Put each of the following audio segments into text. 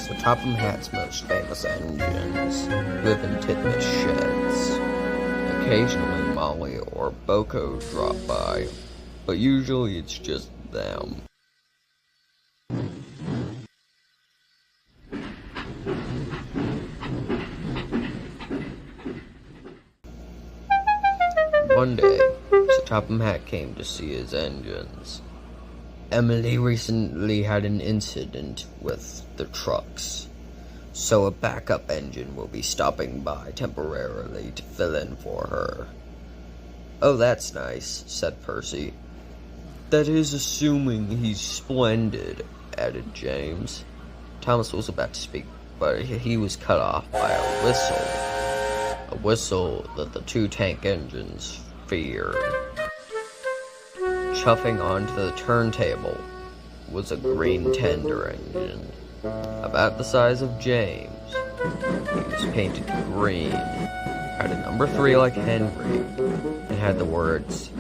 So Topham Hatt's most famous engines live in titanish sheds. Occasionally Molly or Boko drop by, but usually it's just them. One day, Sir Topham Hatt came to see his engines. Emily recently had an incident with the trucks, so a backup engine will be stopping by temporarily to fill in for her. "Oh, that's nice," said Percy. "That is assuming he's splendid," added James. Thomas was about to speak, but he was cut off by a whistle that the two tank engines feared. Chuffing onto the turntable was a green tender engine, about the size of James. He was painted green, had a number 3 like Henry, and had the words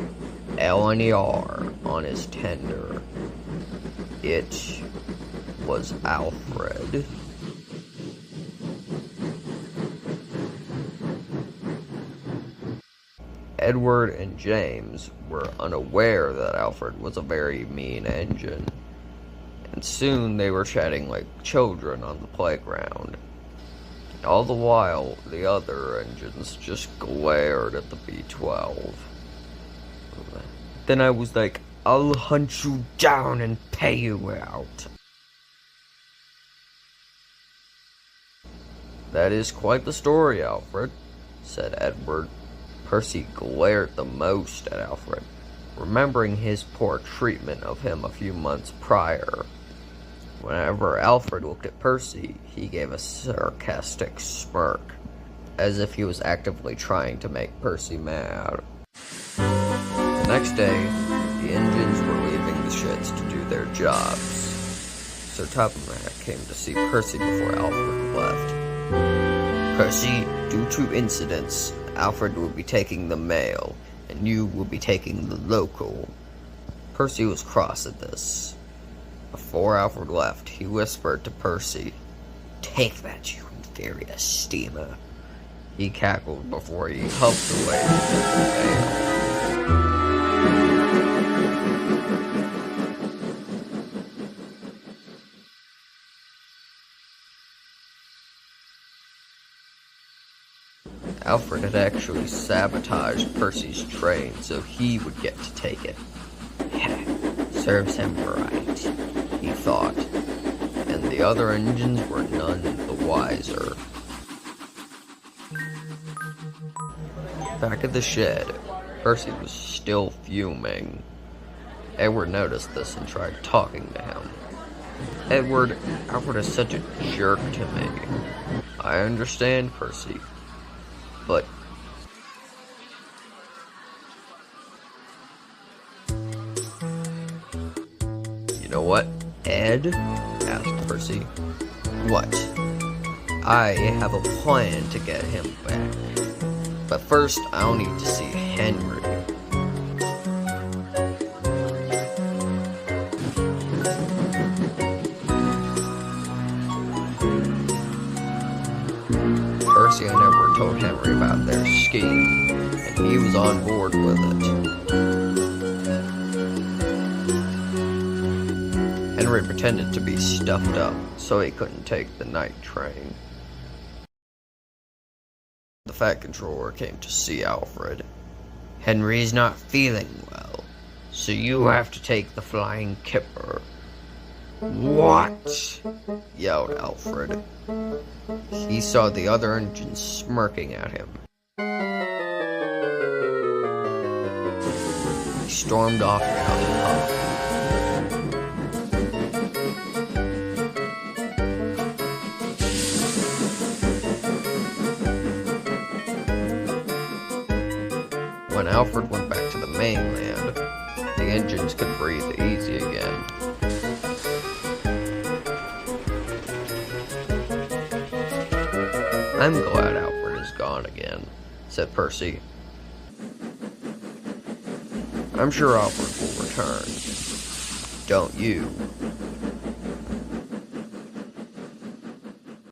L&ER on his tender. It was Alfred. Edward and James were unaware that Alfred was a very mean engine, and soon they were chatting like children on the playground. All the while, the other engines just glared at the B-12. Then I was like, "I'll hunt you down and pay you out." "That is quite the story, Alfred," said Edward. Percy glared the most at Alfred, remembering his poor treatment of him a few months prior. Whenever Alfred looked at Percy, he gave a sarcastic smirk, as if he was actively trying to make Percy mad. The next day, the engines were leaving the sheds to do their jobs. Sir Topham Hatt came to see Percy before Alfred left. "Percy, due to incidents, Alfred will be taking the mail, and you will be taking the local." Percy was cross at this. Before Alfred left, he whispered to Percy, "Take that, you inferior steamer." He cackled before he huffed away to take the mail. Alfred had actually sabotaged Percy's train so he would get to take it. Serves him right, he thought, and the other engines were none the wiser. Back at the shed, Percy was still fuming. Edward noticed this and tried talking to him. Alfred is such a jerk to me." "I understand, Percy. But you know what, Ed?" asked Percy. "What?" "I have a plan to get him back. But first, I'll need to see Henry." Percy and Edward told Henry about their scheme, and he was on board with it. Henry pretended to be stuffed up, so he couldn't take the night train. The Fat Controller came to see Alfred. "Henry's not feeling well, so you have to take the Flying Kipper." "What?" yelled Alfred. He saw the other engines smirking at him. He stormed off down the hull. When Alfred went back to the mainland, the engines could breathe easy again. "I'm glad Alfred is gone again," said Percy. "I'm sure Alfred will return. Don't you?"